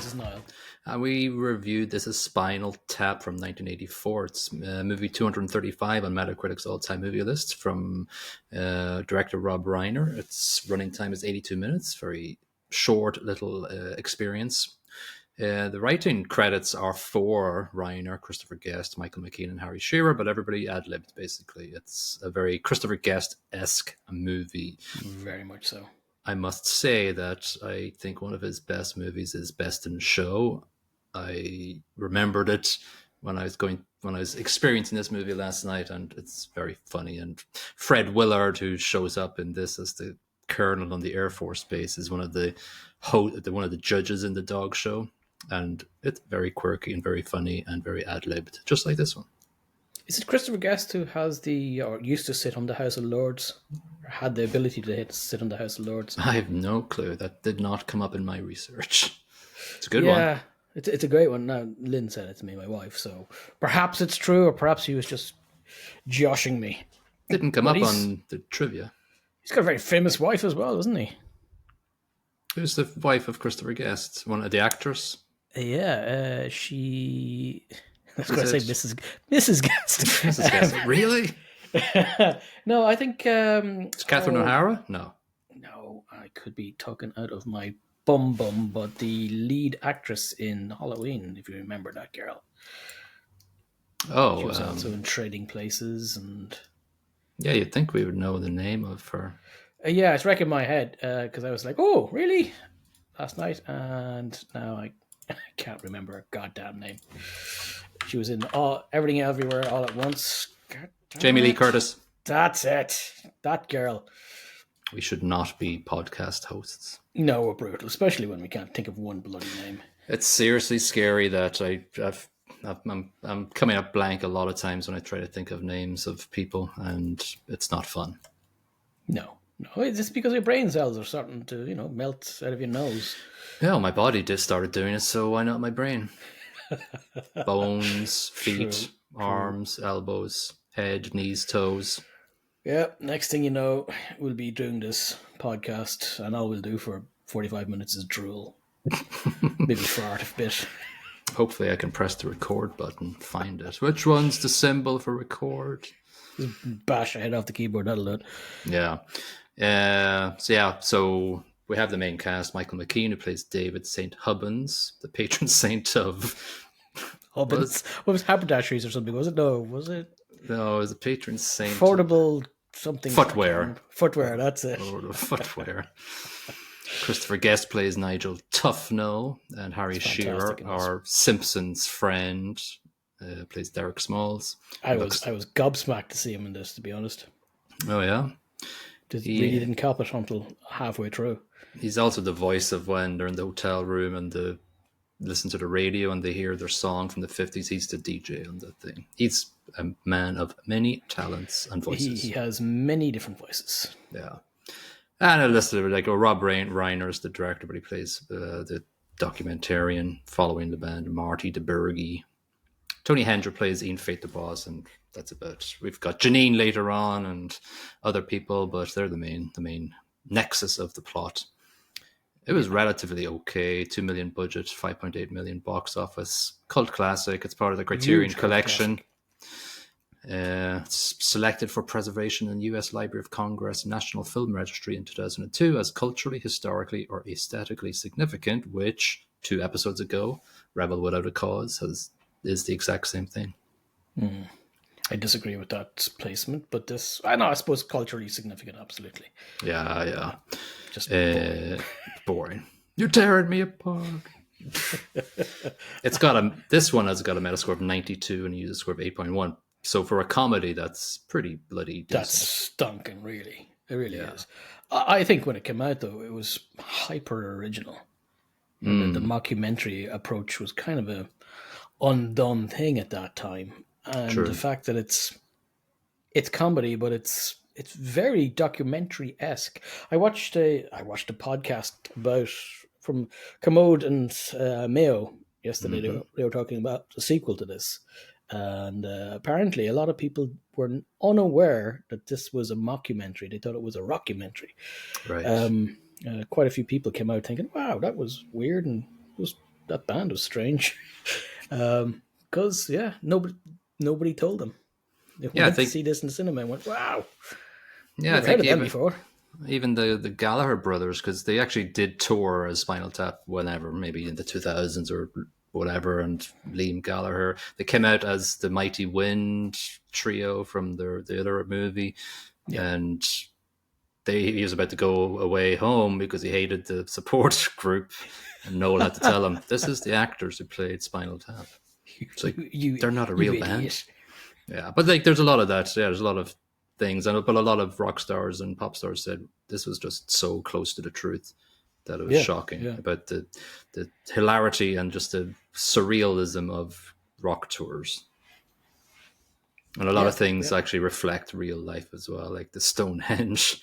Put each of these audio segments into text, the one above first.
This is Niall. And we reviewed This Is Spinal Tap from 1984. It's movie 235 on Metacritic's all-time movie list from director Rob Reiner. Its running time is 82 minutes. Very short little experience. The writing credits are for Reiner, Christopher Guest, Michael McKean, and Harry Shearer, but everybody ad-libbed, basically. It's a very Christopher Guest-esque movie. Very much so. I must say that I think one of his best movies is Best in Show. I remembered it when I was experiencing this movie last night, and it's very funny. And Fred Willard, who shows up in this as the colonel on the Air Force Base, is one of the judges in the dog show, and it's very quirky and very funny and very ad-libbed, just like this one. Is it Christopher Guest who used to sit on the House of Lords, or had the ability to sit on the House of Lords? I have no clue. That did not come up in my research. It's a good one. Yeah, it's a great one. Now, Lynn said it to me, my wife, so perhaps it's true, or perhaps he was just joshing me. Didn't come up on the trivia. He's got a very famous wife as well, doesn't he? Who's the wife of Christopher Guest? One of the actors? Yeah, she... I was going to say Mrs. Guest. Mrs. Guest. Really? No, I think... It's Catherine O'Hara? No. No, I could be talking out of my bum, but the lead actress in Halloween, if you remember that girl. Oh. She was also in Trading Places and... Yeah, you'd think we would know the name of her. Yeah, it's wrecking my head because I was like, oh, really? Last night, and now I can't remember her goddamn name. She was in Everything Everywhere All at Once. Jamie Lee Curtis. That's it. That girl. We should not be podcast hosts. No, we're brutal, especially when we can't think of one bloody name. It's seriously scary that I'm coming up blank a lot of times when I try to think of names of people, and it's not fun. No, it's just because your brain cells are starting to, melt out of your nose. Yeah, my body just started doing it, so why not my brain? Bones, feet, arms, elbows, head, knees, toes. Yeah, next thing you know, we'll be doing this podcast, and all we'll do for 45 minutes is drool. Maybe fart a bit. Hopefully I can press the record button, find it. Which one's the symbol for record? Just bash your head off the keyboard, that'll do it. Yeah. So we have the main cast, Michael McKean, who plays David St. Hubbins, the patron saint of... Hubbins? What was haberdasheries or something, was it? No, was it? No, it was a patron saint. Affordable something. Footwear. Footwear, that's it. Footwear. Christopher Guest plays Nigel Tufnell, and Harry Shearer, our Simpsons friend, plays Derek Smalls. I was gobsmacked to see him in this, to be honest. Oh, yeah? Really didn't cop it until halfway through. He's also the voice of when they're in the hotel room and they listen to the radio and they hear their song from the 50s. He's the DJ on the thing. He's a man of many talents and voices. He has many different voices. Yeah. And a list of Rob Reiner is the director, but he plays the documentarian following the band, Marty DeBurgi. Tony Hendra plays Ian Fate the Boss, and that's about it. We've got Janine later on and other people, but they're the main nexus of the plot. It was relatively okay. 2 million budget, 5.8 million box office. Cult classic. It's part of the Criterion Collection. It's selected for preservation in the U.S. Library of Congress National Film Registry in 2002 as culturally, historically, or aesthetically significant, which 2 episodes ago, Rebel Without a Cause is the exact same thing. I disagree with that placement, but I suppose culturally significant, absolutely. Yeah. Just boring. You're tearing me apart. This one has got a Metascore of 92 and a user score of 8.1. So for a comedy, that's pretty bloody decent. That's stunking, really. It really is. I think when it came out, though, it was hyper original. The mockumentary approach was kind of a undone thing at that time. And the fact that it's comedy, but it's very documentary-esque. I watched a podcast from Commode and Mayo yesterday. Mm-hmm. They were talking about the sequel to this. And apparently a lot of people were unaware that this was a mockumentary. They thought it was a rockumentary. Right. Quite a few people came out thinking, wow, that was weird and it was that band was strange. Because nobody told them. They Yeah, I went to think. see this in the cinema and went, "Wow, Yeah, I never heard think of them before." even the Gallagher brothers, because they actually did tour as Spinal Tap whenever, maybe in the 2000s or whatever, and Liam Gallagher. They came out as the Mighty Wind trio from the other movie, Yeah. and he was about to go away home because he hated the support group, and Noel had to tell him, "This is the actors who played Spinal Tap." It's like, they're not a real band. Idiot. Yeah, but like, there's a lot of that. Yeah, there's a lot of things, but a lot of rock stars and pop stars said this was just so close to the truth that it was shocking about the hilarity and just the surrealism of rock tours. And a lot of things actually reflect real life as well, like the Stonehenge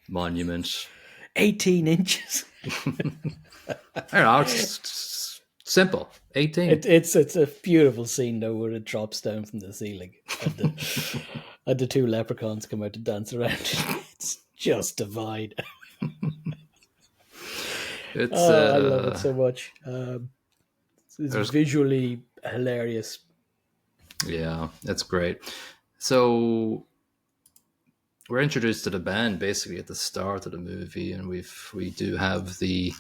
monument. 18 inches. I don't know, it's simple. 18. It's a beautiful scene though, where it drops down from the ceiling and the two leprechauns come out to dance around. It's just divine. I love it so much. It's visually hilarious. Yeah, that's great. So we're introduced to the band basically at the start of the movie, and we do have the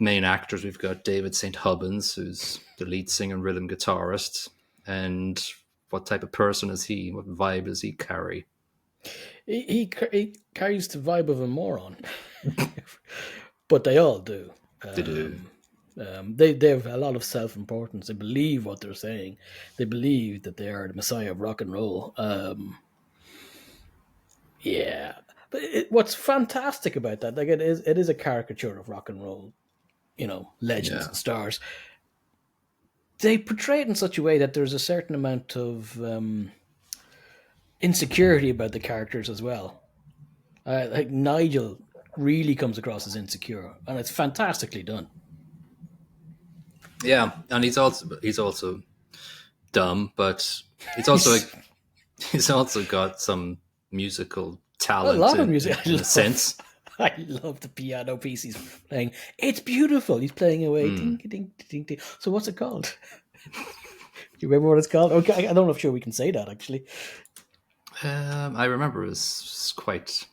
main actors. We've got David St. Hubbins, who's the lead singer and rhythm guitarist. And what type of person is he? What vibe does he carry? He carries the vibe of a moron, but they all do. They do. They have a lot of self-importance. They believe what they're saying. They believe that they are the messiah of rock and roll. Yeah, but what's fantastic about that, like, it is a caricature of rock and roll, legends and stars. They portray it in such a way that there's a certain amount of insecurity about the characters as well. Like Nigel really comes across as insecure, and it's fantastically done. Yeah, and he's also dumb, but he's also got some musical talent. A lot of music, in a sense. I love the piano piece he's playing. It's beautiful. He's playing away. Ding, ding, ding, ding. So what's it called? Do you remember what it's called? Okay, I don't know if sure we can say that actually. I remember it was quite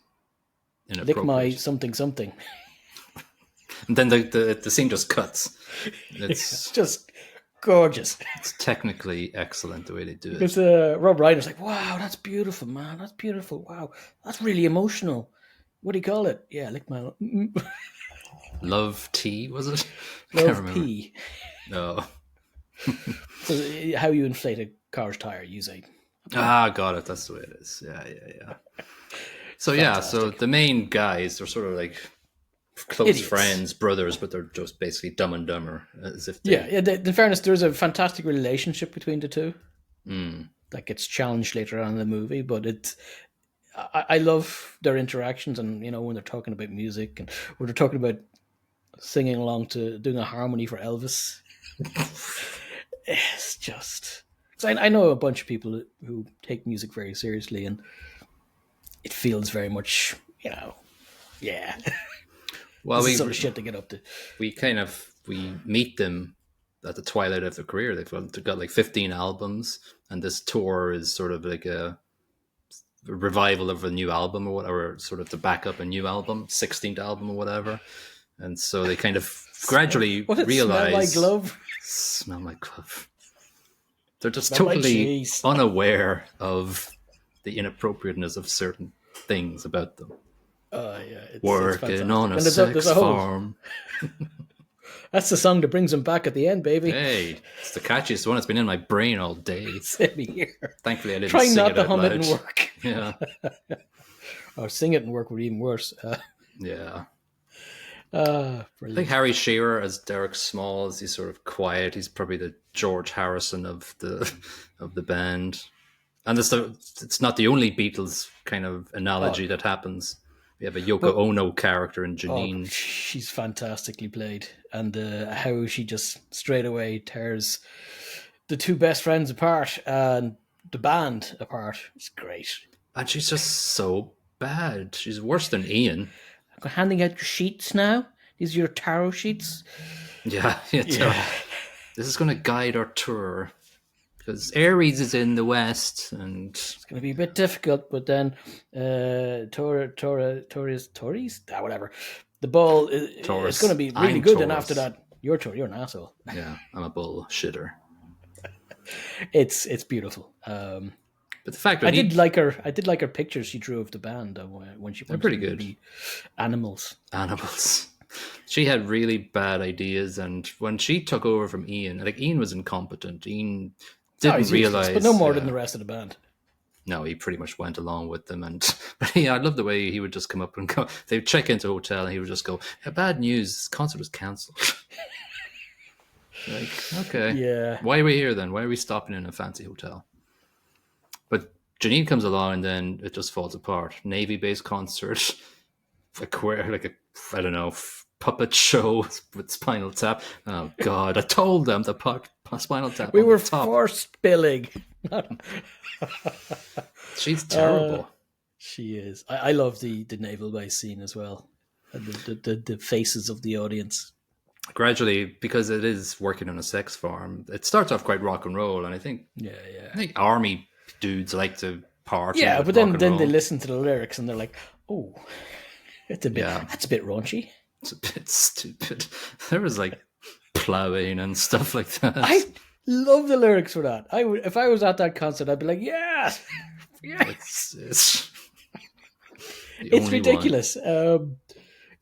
inappropriate. Lick my something something. And then the scene just cuts. It's just gorgeous. It's technically excellent the way they do it. Because Rob Reiner's like, "Wow, that's beautiful, man. That's beautiful. Wow, that's really emotional. What do you call it? Yeah, lick my Love Tea, was it? Love Pea. No. So how you inflate a car's tire? Use a got it. That's the way it is. Yeah. So so the main guys, they're sort of like close idiots. Friends, brothers, but they're just basically Dumb and Dumber, as if in fairness, there's a fantastic relationship between the two that gets challenged later on in the movie, but I love their interactions, and when they're talking about music and when they're talking about singing along to doing a harmony for Elvis. It's just, I know a bunch of people who take music very seriously, and it feels very much, yeah. Well, this is sort of shit to get up to. We meet them at the twilight of their career. They've got like 15 albums, and this tour is sort of like a revival of a new album or whatever, or sort of to back up a new album, 16th album or whatever. And so they kind of gradually realize. Smell my glove. They're just totally unaware of the inappropriateness of certain things about them. Working on a sex farm. That's the song that brings them back at the end, baby. Hey, it's the catchiest one. It's been in my brain all day. Same here. Thankfully, I didn't Try sing not it to out hum loud. it and work. Yeah. Or sing it and work would be even worse. Yeah. Brilliant. I think Harry Shearer as Derek Smalls, he's sort of quiet. He's probably the George Harrison of the band. And it's not the only Beatles kind of analogy that happens. We have a Yoko Ono character in Janine. She's fantastically played. And how she just straight away tears the two best friends apart and the band apart. It's great. And she's just so bad. She's worse than Ian. I'm handing out your sheets now. These are your tarot sheets. Yeah. Yeah. This is going to guide our tour because Aries is in the west, and It's going to be a bit difficult, but then Tories, whatever. The ball is going to be really good. And after that, your tour, you're an asshole. Yeah, I'm a bullshitter. It's beautiful. But the fact that I did like her pictures she drew of the band when she they're pretty good. Be animals. She had really bad ideas, and when she took over from Ian, like Ian was incompetent. Ian didn't realize, but no more than the rest of the band. No, he pretty much went along with them, but I love the way he would just come up and go. They'd check into a hotel, and he would just go, "Bad news! This concert was cancelled." Like, okay, yeah. Why are we here then? Why are we stopping in a fancy hotel? But Janine comes along, and then it just falls apart. Navy-based concert, I don't know, puppet show with Spinal Tap. Oh God, I told them the Spinal Tap. We were forced billing. She's terrible. She is. I love the naval base scene as well. And the faces of the audience. Gradually, because it is working on a sex farm, it starts off quite rock and roll, and I think I think army dudes like to party. Yeah, but then they listen to the lyrics and they're like, "Oh, it's a bit. That's a bit raunchy. It's a bit stupid." There was like plowing and stuff like that. I love the lyrics for that. If I was at that concert, I'd be like, "Yes, yes." It's ridiculous.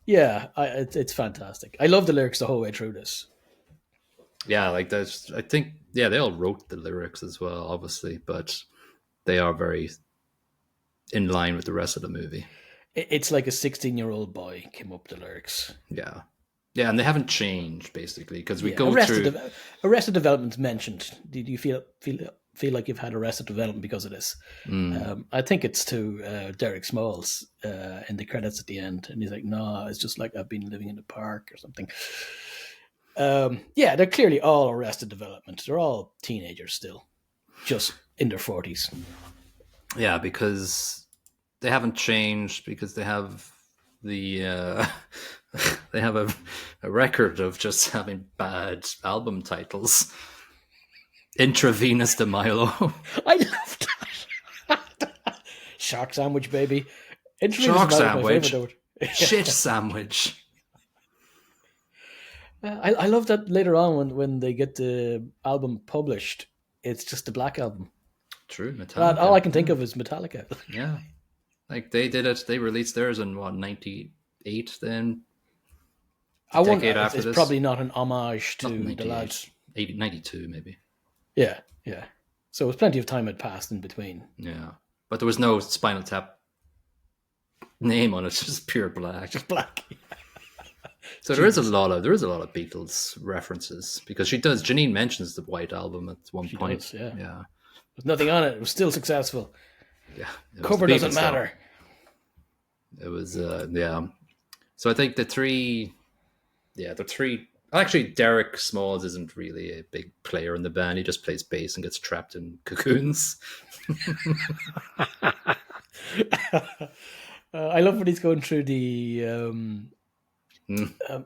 It's fantastic. I love the lyrics the whole way through this. Yeah, like there's, I think, they all wrote the lyrics as well, obviously, but they are very in line with the rest of the movie. It's like a 16-year-old boy came up with the lyrics. Yeah, and they haven't changed basically because we go through. Arrested Development's mentioned. Did you feel like you've had Arrested Development because of this? I think it's to Derek Smalls in the credits at the end, and he's like, "No, it's just like I've been living in the park or something." They're clearly all Arrested Development. They're all teenagers still, just in their 40s. Yeah, because they haven't changed because they have the they have a record of just having bad album titles. Intravenous de Milo. I love that. Shark sandwich, baby. Shark sandwich. Shit sandwich. I love that later on when they get the album published, it's just the Black Album. True, Metallica. All I can think of is Metallica. Yeah. Like they did it, they released theirs in 98 then? I wonder, it's probably not an homage to the lads. 92 maybe. Yeah. So it was plenty of time had passed in between. Yeah. But there was no Spinal Tap name on it, just pure black. Just black. So there is a lot of Beatles references because Janine mentions the White Album at one point. Does, yeah. There's nothing on it. It was still successful. Yeah. Cover doesn't matter. It was So I think the three actually Derek Smalls isn't really a big player in the band. He just plays bass and gets trapped in cocoons. I love when he's going through the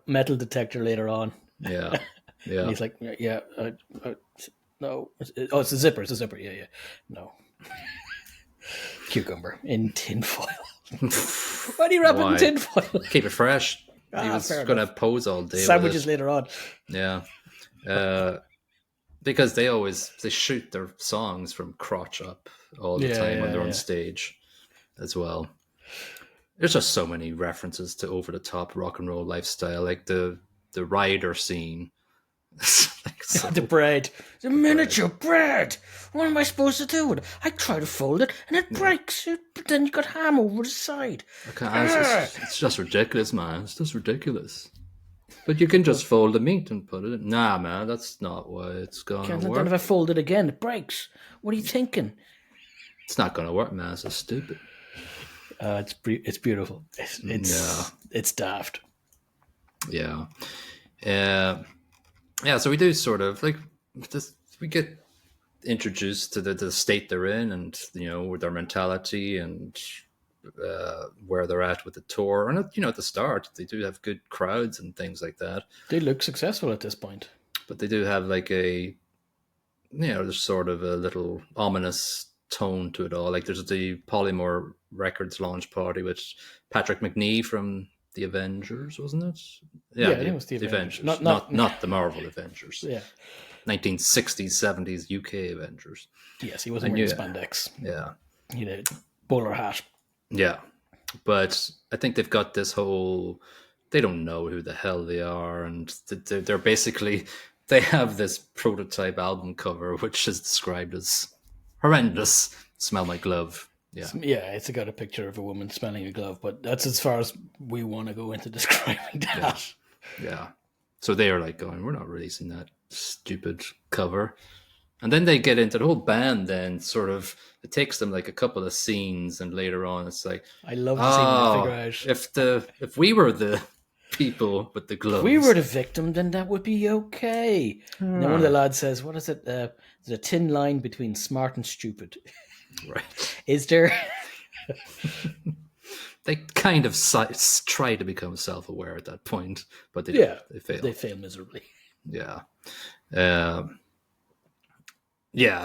metal detector later on. Yeah. And he's like, no. It's a zipper. Yeah. No. Cucumber in tinfoil. Why do you wrap it in tinfoil? Keep it fresh. He was going to pose all day. Sandwiches later on. Yeah. Because they shoot their songs from crotch up all the time when they're on stage as well. There's just so many references to over the top rock and roll lifestyle, like the rider scene. The bread. The miniature bread. What am I supposed to do with it? I try to fold it and it breaks. But then you got ham over the side. It's just ridiculous, man. It's just ridiculous. But you can just fold the meat and put it in. Nah, man, that's not why it's going to work. Then if I fold it again, it breaks. What are you thinking? It's not going to work, man. It's so stupid. It's beautiful. It's daft. Yeah. So we do sort of like this, we get introduced to the state they're in, and with their mentality, and where they're at with the tour. And at the start, they do have good crowds and things like that. They look successful at this point. But they do have like there's sort of a little ominous tone to it all. Like there's the Polymore Records launch party with Patrick McNee from the Avengers, wasn't it? Yeah, it was the Avengers. Not the Marvel Avengers. Yeah. 1960s, 70s UK Avengers. Yes, he wasn't wearing spandex. Yeah. He had a bowler hat. Yeah. But I think they've got this whole... They don't know who the hell they are, and they're basically... They have this prototype album cover, which is described as horrendous. Smell my glove. Yeah. Yeah, it's got a picture of a woman smelling a glove, but that's as far as we want to go into describing that. Yeah. So they are like going, we're not releasing that stupid cover. And then they get into the whole band then sort of, it takes them like a couple of scenes, and later on it's like, I love the scene they figure out. If we were the people with the gloves. If we were the victim, then that would be okay. And then one of the lads says, what is it? There's a thin line between smart and stupid. Right. Is there? They kind of try to become self-aware at that point, but they fail. They fail miserably. Yeah.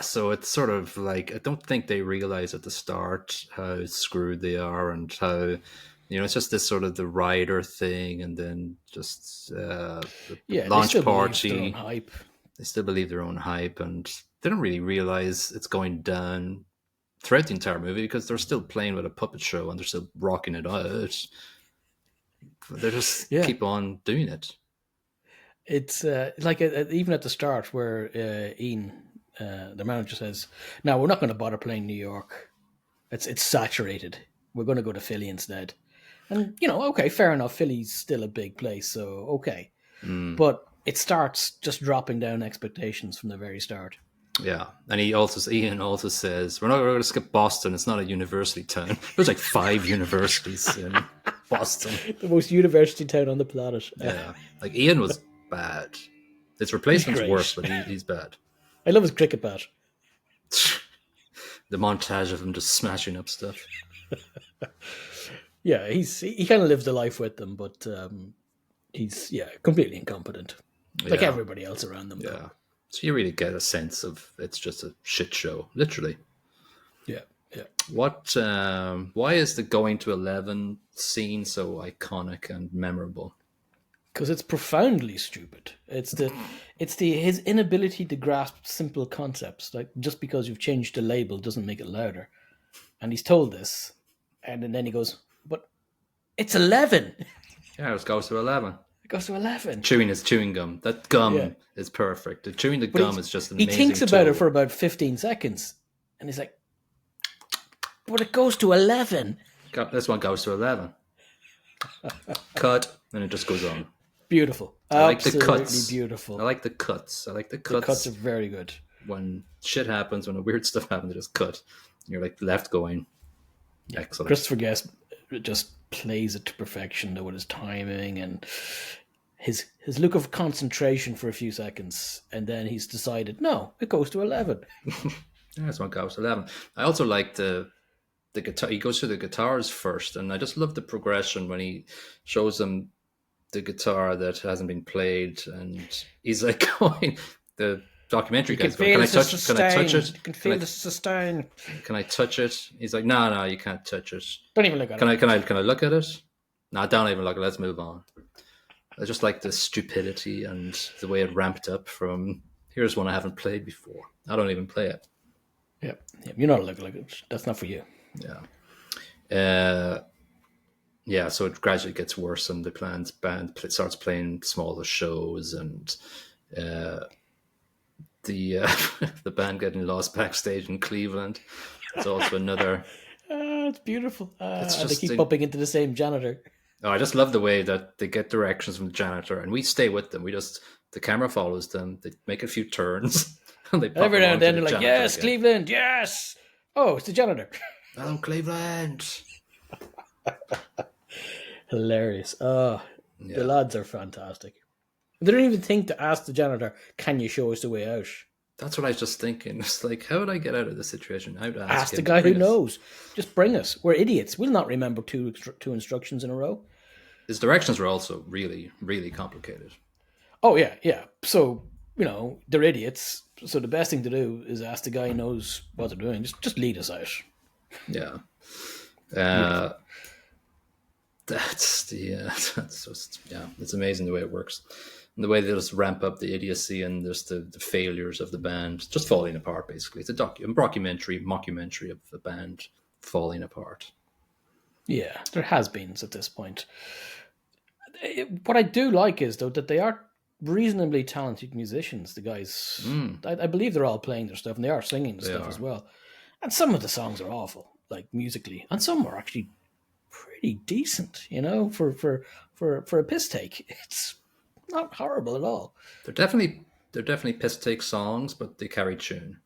So it's sort of like, I don't think they realize at the start how screwed they are, and how, it's just this sort of the rider thing, and then just the launch party. They still believe their own hype, and they don't really realize it's going down throughout the entire movie, because they're still playing with a puppet show and they're still rocking it out. They just keep on doing it. It's like even at the start where Ian, the manager, says, "No, we're not going to bother playing New York. It's saturated. We're going to go to Philly instead." And okay, fair enough. Philly's still a big place, so okay. But it starts just dropping down expectations from the very start. Yeah, and Ian also says, we're going to skip Boston. It's not a university town. There's like 5 universities in Boston. The most university town on the planet. Yeah, like Ian was bad. His replacement's worse, but he's bad. I love his cricket bat. The montage of him just smashing up stuff. Yeah, he kind of lives the life with them, but he's completely incompetent, like everybody else around them. Yeah. Though. So you really get a sense of it's just a shit show, literally. Yeah. What? Why is the going to 11 scene so iconic and memorable? Because it's profoundly stupid. It's his inability to grasp simple concepts. Like, just because you've changed the label doesn't make it louder. And he's told this, and then he goes, "But it's 11." Yeah, it goes to 11. Goes to 11. Chewing his chewing gum. That gum is perfect. Chewing the gum is just amazing. He thinks about it for about 15 seconds. And he's like, but it goes to 11. This one goes to 11. Cut. And it just goes on. Beautiful. I like the cuts. Beautiful. I like the cuts. The cuts are very good. When shit happens, when weird stuff happens, they just cut. You're like left going. Excellent. Christopher Guest just plays it to perfection, though, with his timing and his look of concentration for a few seconds, and then he's decided, no, it goes to 11. That's one goes to 11. I also like the guitar. He goes through the guitars first, and I just love the progression when he shows them the guitar that hasn't been played, and he's like going, the documentary guy's going, can I touch it? You can feel the sustain. Can I touch it? He's like, no, you can't touch it. Don't even look at it. Can I look at it? No, don't even look at it. Let's move on. I just like the stupidity and the way it ramped up from, here's one I haven't played before. I don't even play it. Yeah. You're not looking like it. That's not for you. Yeah. So it gradually gets worse, and the band starts playing smaller shows, and the band getting lost backstage in Cleveland. It's also another. It's beautiful. They keep bumping into the same janitor. Oh, I just love the way that they get directions from the janitor, and we stay with them. The camera follows them. They make a few turns, and they pop every now and then the they're like, "Yes, again. Cleveland, yes." Oh, it's the janitor. Oh, Cleveland. Hilarious. Oh, yeah. The lads are fantastic. They don't even think to ask the janitor, "Can you show us the way out?" That's what I was just thinking. It's like, how would I get out of this situation? I would Ask him the to guy who bring us. knows. Just bring us. We're idiots. We'll not remember two instructions in a row. His directions were also really, really complicated. Oh yeah, yeah. So they're idiots. So the best thing to do is ask the guy who knows what they're doing. Just lead us out. Yeah. Beautiful. That's just it's amazing the way it works. And the way they just ramp up the idiocy and just the failures of the band just falling apart, basically. It's a mockumentary of the band falling apart. Yeah, there has been at this point. What I do like is, though, that they are reasonably talented musicians, the guys. I believe they're all playing their stuff, and they are singing the stuff as well. And some of the songs are awful, like musically, and some are actually pretty decent, for a piss take. It's not horrible at all. They're definitely piss take songs, but they carry tune.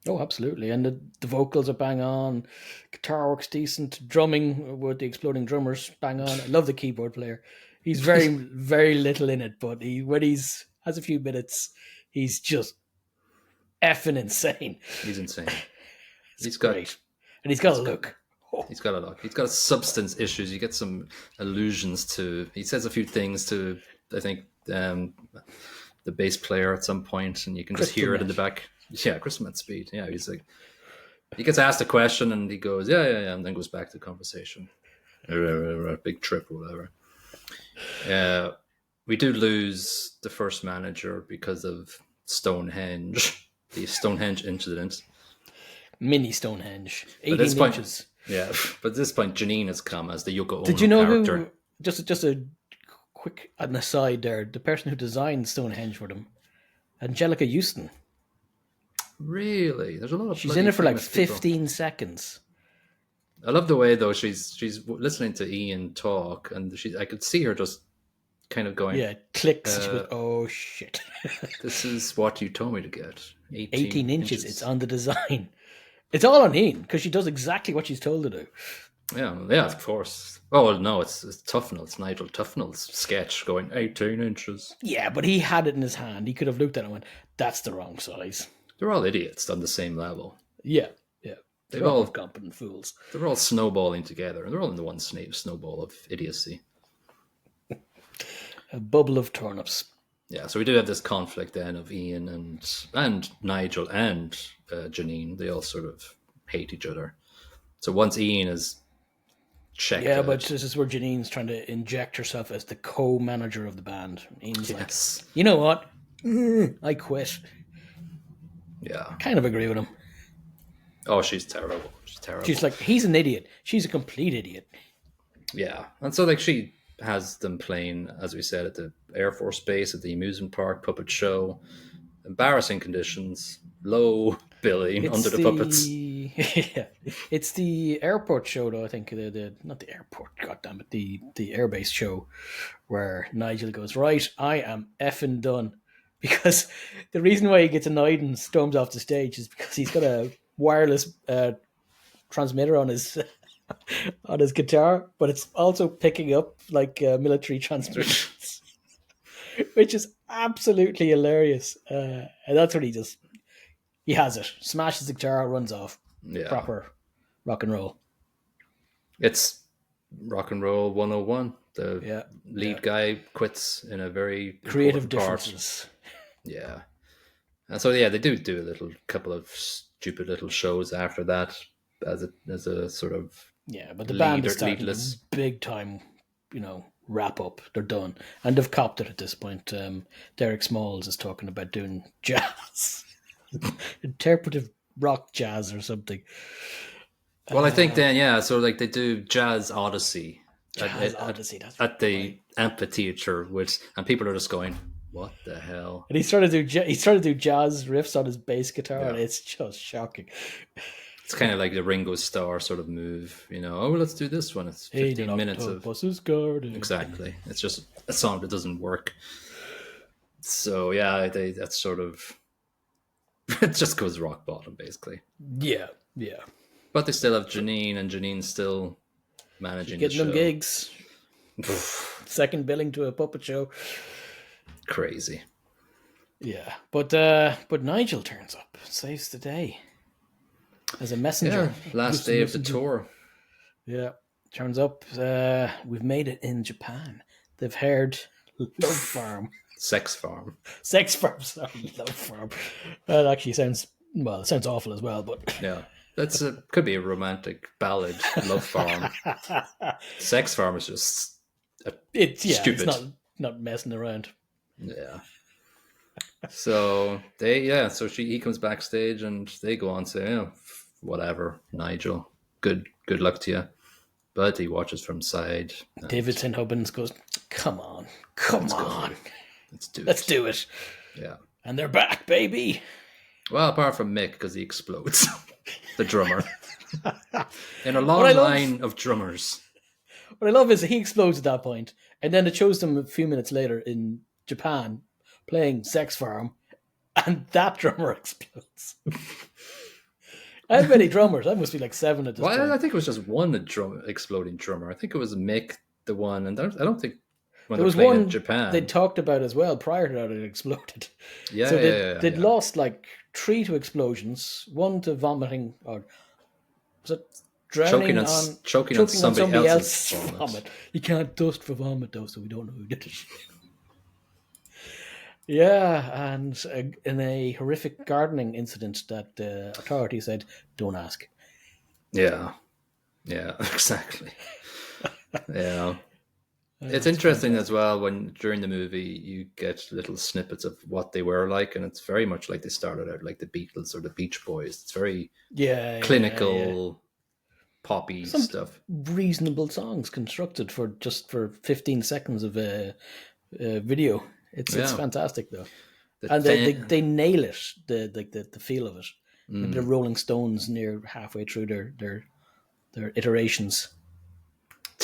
Oh, absolutely. And the vocals are bang on. Guitar works decent. Drumming with the exploding drummers, bang on. I love the keyboard player. He's very, very little in it, but when he's has a few minutes, he's just effing insane. He's insane. He's great. And he's got a look. He's got a look. He's got substance issues. You get some allusions to... He says a few things to, I think, the bass player at some point, and you can just hear it in the back. Yeah, Crystal Met Speed. Yeah, he's like... He gets asked a question, and he goes, yeah, and then goes back to the conversation. Big trip or whatever. We do lose the first manager because of Stonehenge, the Stonehenge incident. Mini Stonehenge, 18 inches. Yeah, but at this point, Janine has come as the Yoko Ono Did you know character. who? Just a quick an aside there. The person who designed Stonehenge for them, Angelica Houston. Really? There's a lot of... She's in it for like 15 seconds. I love the way, though, she's listening to Ian talk, and I could see her just kind of going... Yeah, clicks. She goes, oh, shit. This is what you told me to get. 18 inches. It's on the design. It's all on Ian, because she does exactly what she's told to do. Yeah, of course. Oh, well, no, it's Tufnell. It's Nigel Tufnell's sketch going 18 inches. Yeah, but he had it in his hand. He could have looked at it and went, that's the wrong size. They're all idiots on the same level. Yeah. They're all competent fools. They're all snowballing together, and they're all in the one snowball of idiocy. A bubble of turnips. Yeah, so we do have this conflict then of Ian and Nigel and Janine. They all sort of hate each other. So once Ian is checked out... but this is where Janine's trying to inject herself as the co-manager of the band. Ian's like, you know what? I quit. Yeah. I kind of agree with him. Oh, she's terrible. She's like, he's an idiot. She's a complete idiot. Yeah. And so, like, she has them playing, as we said, at the Air Force Base, at the amusement park, puppet show. Embarrassing conditions, low billing under the puppets. Yeah. It's the airport show, though, I think. Not the airport, goddammit, the airbase show, where Nigel goes, right, I am effing done. Because the reason why he gets annoyed and storms off the stage is because he's got a wireless transmitter on his guitar, but it's also picking up like military transmissions, which is absolutely hilarious. And that's what he has it, smashes the guitar, runs off. Yeah. Proper rock and roll. It's rock and roll 101. The lead guy quits in a very creative differences. Part. Yeah. And so, they do a couple of stupid little shows after that as a sort of... Yeah, but the band is starting a big time, wrap up. They're done. And they've copped it at this point. Derek Smalls is talking about doing jazz. Interpretive rock jazz or something. Well, I think then, so like they do Jazz Odyssey. At the amphitheater, and people are just going, what the hell? And he's trying to do jazz riffs on his bass guitar, and it's just shocking. It's kind of like the Ringo Starr sort of move, Oh, well, let's do this one. It's 15 minutes of... garden. Exactly. It's just a song that doesn't work. So, that's sort of... It just goes rock bottom, basically. Yeah. But they still have Janine, and Janine's still managing the show. Getting them gigs. Second billing to a puppet show. Crazy. Yeah, but Nigel turns up, saves the day as a messenger. Last day of the tour. Yeah, turns up. We've made it in Japan. They've heard Love Farm. Sex Farm. Sex Farm, sorry, Love Farm. That actually sounds, well, it sounds awful as well, but... Yeah. Could be a romantic ballad, Love Farm. Sex Farm is just stupid. It's not messing around. Yeah. So he comes backstage and they go on saying, whatever, Nigel, good luck to you. But he watches from side. David St. Hubbins goes, come on. Let's do it. Yeah. And they're back, baby. Well, apart from Mick, because he explodes. The drummer. In a long line of drummers. What I love is that he explodes at that point, and then it shows them a few minutes later in Japan playing Sex Farm, and that drummer explodes. How many drummers? That must be like 7 at this point. I think it was just one exploding drummer. I think it was Mick, the one, and I don't think when there was playing one in Japan they talked about as well prior to that it exploded. Yeah, so they'd yeah. lost like 3 to explosions, 1 to vomiting, or was it drowning choking on somebody else's vomit. You can't dust for vomit though, so we don't know who did it. Yeah, and in a horrific gardening incident that authorities said, don't ask. Yeah, exactly. Yeah. It's interesting as well when during the movie you get little snippets of what they were like, and it's very much like they started out like the Beatles or the Beach Boys. It's very clinical, poppy stuff. Reasonable songs constructed for 15 seconds of a video. It's fantastic though, they nail it. The feel of it. The Rolling Stones near halfway through their iterations.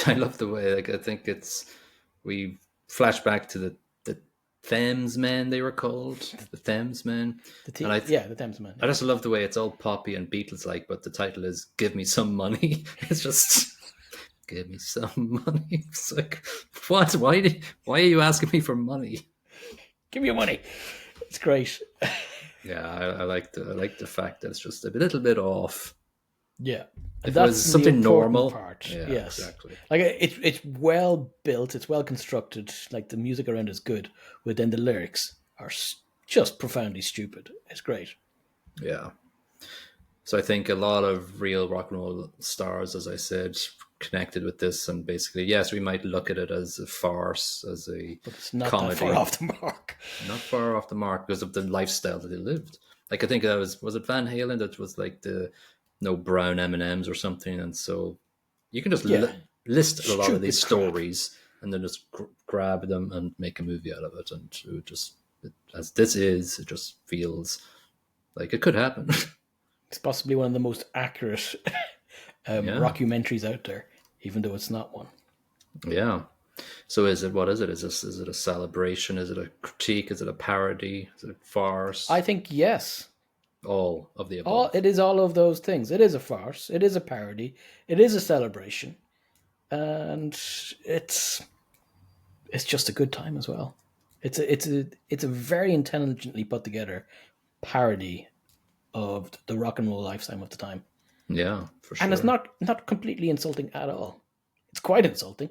I love the way, I think we flash back to the Thames Men, they were called. The Thames Men. The Thames Men. I just love the way it's all poppy and Beatles-like, but the title is Give Me Some Money. It's just, give me some money. It's like, what? Why are you asking me for money? Give me your money. It's great. Yeah, I like the fact that it's just a little bit off. Yeah, if it was something normal part. Yeah, yes, exactly. Like it's well built, it's well constructed. Like the music around is good, but then the lyrics are just profoundly stupid. It's great. Yeah. So I think a lot of real rock and roll stars, as I said, connected with this, and basically, yes, we might look at it as a farce, as a but it's not comedy. That far off the mark. Not far off the mark because of the lifestyle that they lived. Like I think that was it Van Halen that was like the no brown M&Ms or something, and so you can just list a lot of these stories and then just grab them and make a movie out of it, and it just as this is, it just feels like it could happen. It's possibly one of the most accurate rockumentaries out there, even though it's not one. Yeah. So what is it? Is it a celebration? Is it a critique? Is it a parody? Is it a farce? I think yes. All of the above. It is all of those things. It is a farce. It is a parody. It is a celebration, and it's just a good time as well. It's a very intelligently put together parody of the rock and roll lifetime of the time. Yeah, for sure. And it's not completely insulting at all. It's quite insulting,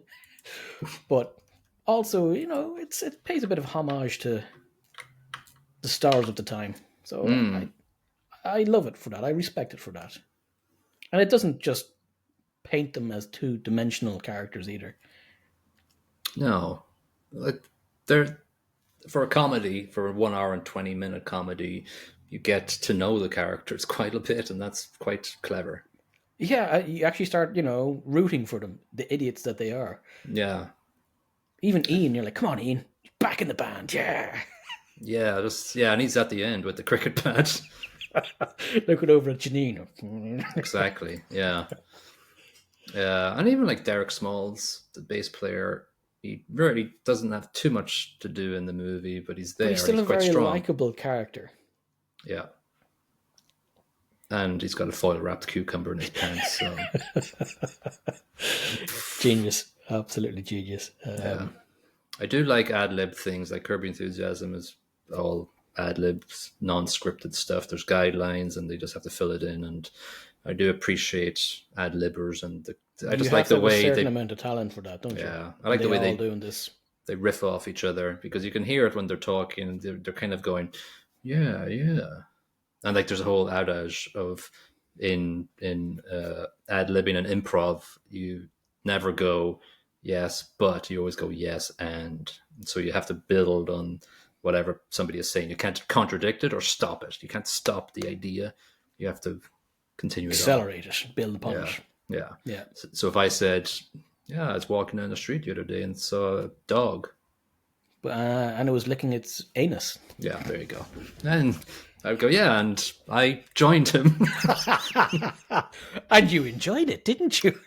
but also it pays a bit of homage to the stars of the time. So I love it for that. I respect it for that. And it doesn't just paint them as two-dimensional characters either. No. They're, for a comedy, for a 1 hour and 20-minute comedy, you get to know the characters quite a bit, and that's quite clever. Yeah, you actually start, rooting for them, the idiots that they are. Yeah. Even Ian, you're like, come on, Ian, back in the band, yeah. Yeah, and he's at the end with the cricket bat. Looking over at Janine. Exactly, yeah. And even like Derek Smalls, the bass player, he really doesn't have too much to do in the movie, but he's there. But he's still a quite very strong. likable character. Yeah. And he's got a foil wrapped cucumber in his pants. So. Genius. Absolutely genius. I do like ad lib things, like Curb Your Enthusiasm is all ad-libs, non-scripted stuff. There's guidelines and they just have to fill it in. And I do appreciate ad-libbers, and I just like the way a certain amount of talent for that, don't you? Yeah, I like the way all doing this. They riff off each other, because you can hear it when they're talking. They're kind of going, yeah, yeah, and like there's a whole adage of in ad-libbing and improv, you never go yes, but you always go yes, and so you have to build on whatever somebody is saying. You can't contradict it or stop it. You can't stop the idea. You have to continue it, accelerate it, build upon it. Yeah. Yeah. So if I said, yeah, I was walking down the street the other day and saw a dog. And it was licking its anus. Yeah, there you go. And I would go, yeah, and I joined him. And you enjoyed it, didn't you?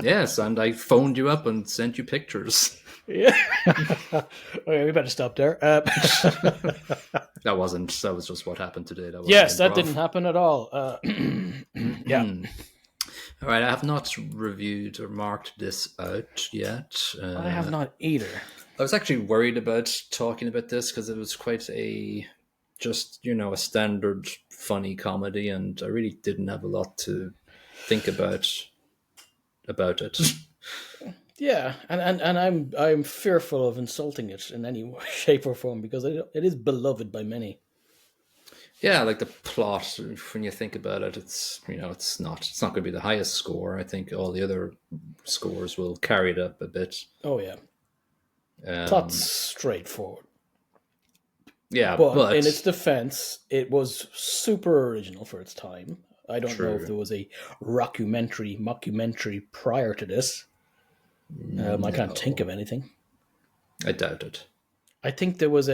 Yes, and I phoned you up and sent you pictures. Yeah. Okay, we better stop there. That was just what happened today. That didn't happen at all. Yeah. All right, I have not reviewed or marked this out yet. I have not either. I was actually worried about talking about this because it was quite a standard funny comedy, and I really didn't have a lot to think about it. Yeah, and I'm fearful of insulting it in any shape or form, because it is beloved by many. Yeah, like the plot, when you think about it, it's not going to be the highest score. I think all the other scores will carry it up a bit. Oh yeah. Plot's straightforward. Yeah, but in its defense, it was super original for its time. I don't know if there was a mockumentary prior to this. I can't think of anything. I doubt it. I think there was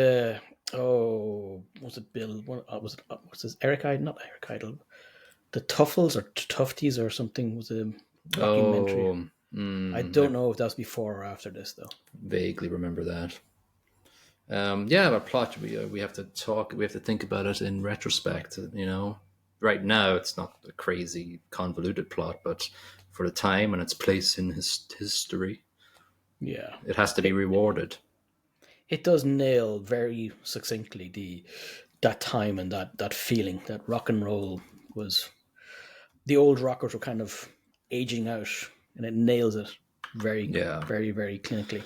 was it Bill? Was this Eric Idle? Not Eric Idle. The Tuffles or Tufties or something was a documentary. I don't know if that was before or after this, though. Vaguely remember that. Our plot, we have to talk. We have to think about it in retrospect. Right now it's not a crazy convoluted plot, but for the time and its place in history, yeah, it has to be rewarded. It does nail very succinctly that time and that feeling that rock and roll was. The old rockers were kind of aging out, and it nails it very, very clinically.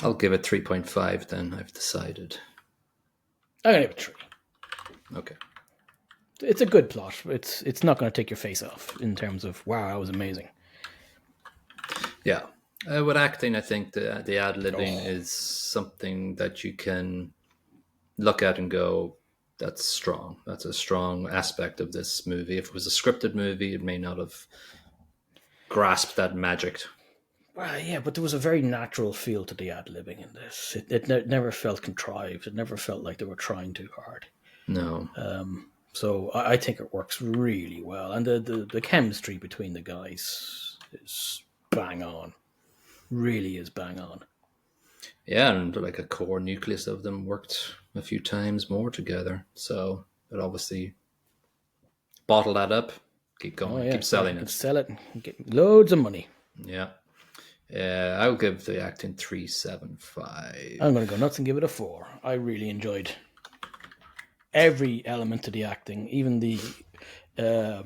I'll give it 3.5 then. I've decided. I'm gonna give it 3. Okay. It's a good plot. It's not going to take your face off in terms of, wow, that was amazing. Yeah. With acting, I think the ad-libbing is something that you can look at and go, that's strong. That's a strong aspect of this movie. If it was a scripted movie, it may not have grasped that magic. Well, yeah, but there was a very natural feel to the ad-libbing in this. It never felt contrived. It never felt like they were trying too hard. No. So I think it works really well. And the chemistry between the guys is bang on. Really is bang on. Yeah, and like a core nucleus of them worked a few times more together. So it obviously bottle that up, keep going, keep selling it. Sell it and get loads of money. Yeah. I'll give the acting 3.75. I'm going to go nuts and give it a 4. I really enjoyed every element of the acting. Even there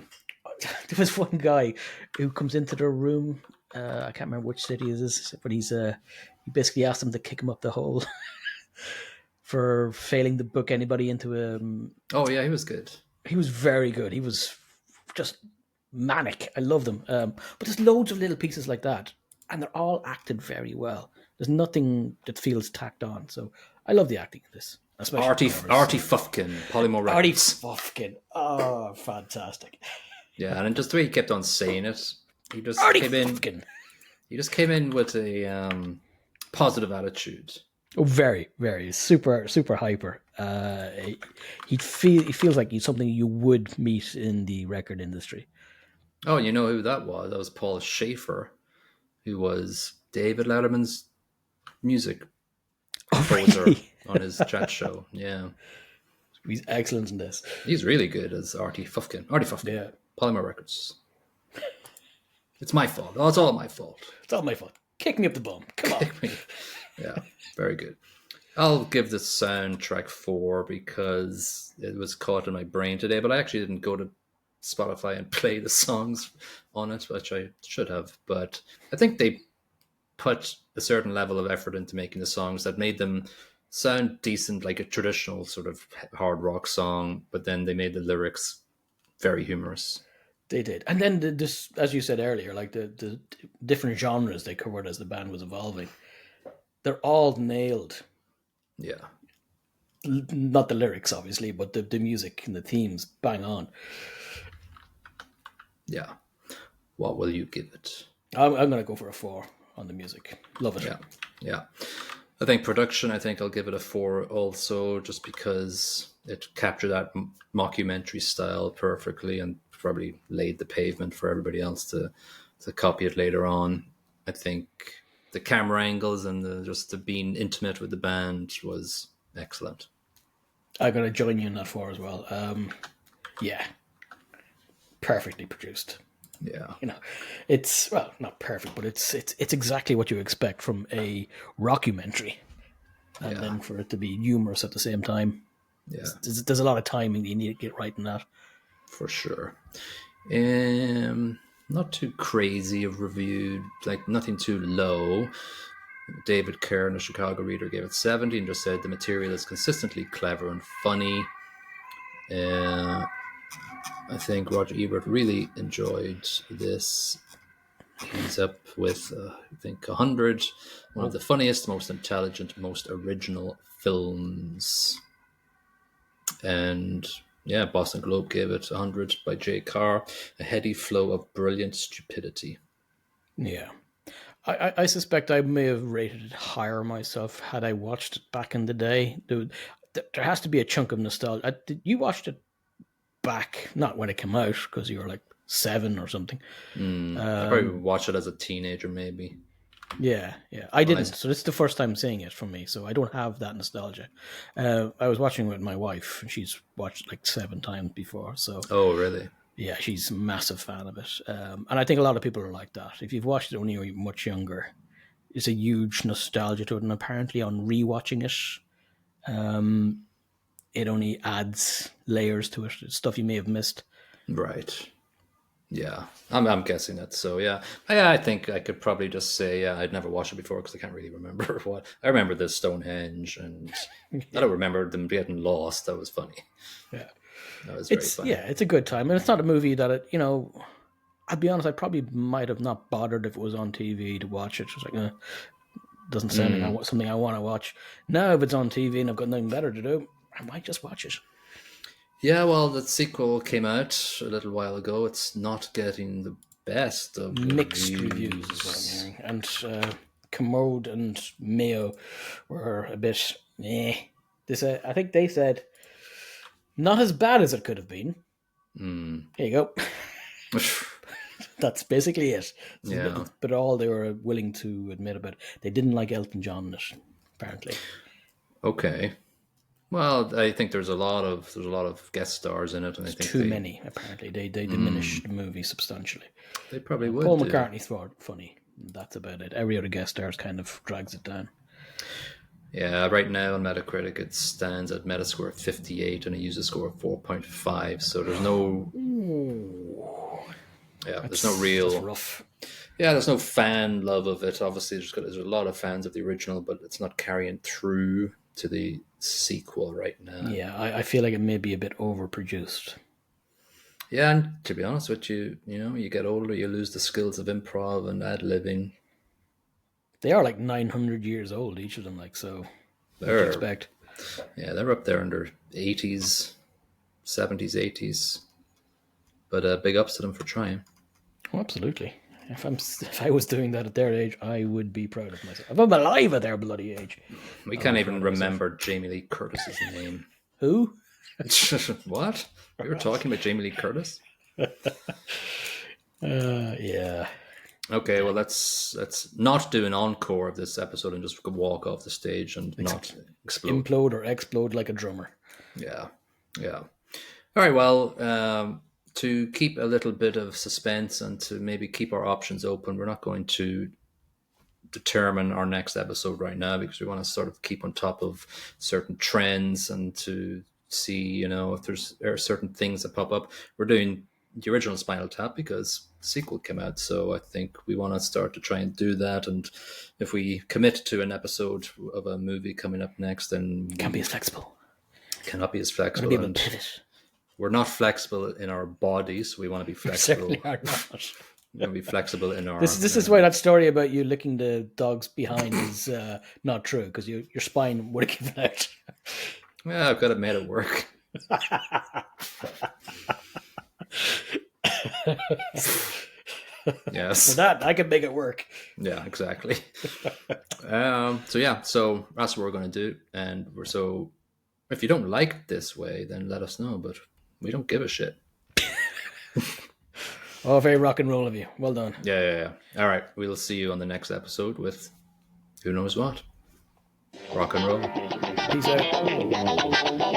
was one guy who comes into the room. I can't remember which city it is, but he basically asked him to kick him up the hole for failing to book anybody into a. Oh yeah, he was good. He was very good. He was just manic. I loved him. But there's loads of little pieces like that, and they're all acted very well. There's nothing that feels tacked on. So I love the acting in this. Artie Fufkin, Polymore Records. Artie Fufkin. Oh, fantastic. Yeah, and just the way he kept on saying it, he just came in with a positive attitude. Oh, very, very super, super hyper. He feels like he's something you would meet in the record industry. Oh, you know who that was? That was Paul Schaefer, who was David Letterman's music composer on his chat show. Yeah, he's excellent in this. He's really good as Artie Fufkin. Yeah, Polymore Records. It's my fault. Oh, it's all my fault. It's all my fault. Kick me up the bum. Come on. Yeah, very good. I'll give the soundtrack 4 because it was caught in my brain today, but I actually didn't go to Spotify and play the songs on it, which I should have. But I think they put a certain level of effort into making the songs that made them sound decent, like a traditional sort of hard rock song, but then they made the lyrics very humorous. They did. And then this, as you said earlier, like the different genres they covered as the band was evolving, they're all nailed. Yeah. Not the lyrics, obviously, but the music and the themes, bang on. Yeah. What will you give it? I'm going to go for a 4 on the music. Love it. Yeah. Yeah. I think production, I think I'll give it a 4 also, just because it captured that mockumentary style perfectly and probably laid the pavement for everybody else to copy it later on. I think the camera angles and just the being intimate with the band was excellent. I'm going to join you in that 4 as well. Yeah. Perfectly produced. Yeah. It's, well, not perfect, but it's exactly what you expect from a rockumentary. And then for it to be humorous at the same time. Yeah. There's a lot of timing you need to get right in that. For sure. Not too crazy of reviewed, like nothing too low. David Kern, a Chicago Reader, gave it 70 and just said the material is consistently clever and funny. I think Roger Ebert really enjoyed this. He's up with, I think, 100. One of the funniest, most intelligent, most original films. And yeah, Boston Globe gave it 100 by Jay Carr. A heady flow of brilliant stupidity. Yeah. I suspect I may have rated it higher myself had I watched it back in the day. There has to be a chunk of nostalgia. You watched it back, not when it came out, because you were like 7 or something. I probably watched it as a teenager, maybe. Yeah. I didn't. So this is the first time seeing it from me, so I don't have that nostalgia. I was watching it with my wife, and she's watched it like 7 times before. So Oh, really? yeah, she's a massive fan of it. And I think a lot of people are like that. If you've watched it when you were much younger, it's a huge nostalgia to it. And apparently on rewatching it, it only adds layers to it. It's stuff you may have missed. Right. Yeah, I'm guessing that. So yeah, I think I could probably just say I'd never watched it before because I can't really remember what. I remember the Stonehenge, and I don't remember them getting lost. That was funny. Yeah, that was very funny. Yeah, it's a good time, and it's not a movie that I'll be honest, I probably might have not bothered if it was on TV to watch it. It's like, doesn't sound like something I want to watch. Now, if it's on TV and I've got nothing better to do, I might just watch it. Yeah, well, the sequel came out a little while ago. It's not getting the best of mixed reviews as well, I'm hearing. And Commode and Mayo were a bit I think they said not as bad as it could have been. Here you go. That's basically it. Yeah. But all they were willing to admit about it. They didn't like Elton John in it, apparently. Okay. Well, I think there's a lot of guest stars in it, and I think too many. Apparently, they diminished the movie substantially. They probably would. Paul McCartney thought it funny. That's about it. Every other guest stars kind of drags it down. Yeah, right now on Metacritic it stands at Metascore 58 and a user score of 4.5. So there's no. There's no real. That's rough. Yeah, there's no fan love of it. Obviously, there's a lot of fans of the original, but it's not carrying through to the sequel right now. Yeah, I feel like it may be a bit overproduced. Yeah, and to be honest with you, you get older, you lose the skills of improv and ad-libbing. They are like 900 years old, each of them, like, so what do you expect? Yeah, they're up there in their 80s, 70s, 80s. But big ups to them for trying. Oh, absolutely. If I was doing that at their age, I would be proud of myself. If I'm alive at their bloody age. We can't even remember Jamie Lee Curtis's name. Who? What? We were talking about Jamie Lee Curtis? Yeah. Okay, well, let's not do an encore of this episode and just walk off the stage and not explode. Implode or explode like a drummer. Yeah. All right, well, to keep a little bit of suspense and to maybe keep our options open, we're not going to determine our next episode right now, because we want to sort of keep on top of certain trends and to see, if there are certain things that pop up. We're doing the original Spinal Tap because the sequel came out, so I think we want to start to try and do that. And if we commit to an episode of a movie coming up next, then Can't be as flexible. Cannot be as flexible. Be able to pivot. We're not flexible in our bodies. We want to be flexible. We certainly are not. We want to be flexible in our. This is why that story about you licking the dog's behind is not true, because your spine would have given out. Yeah, I've got to make it work. Yes. For that, I can make it work. Yeah, exactly. So that's what we're going to do. And if you don't like it this way, then let us know, but we don't give a shit. Oh, very rock and roll of you. Well done. Yeah. All right. We'll see you on the next episode with who knows what. Rock and roll. Peace out.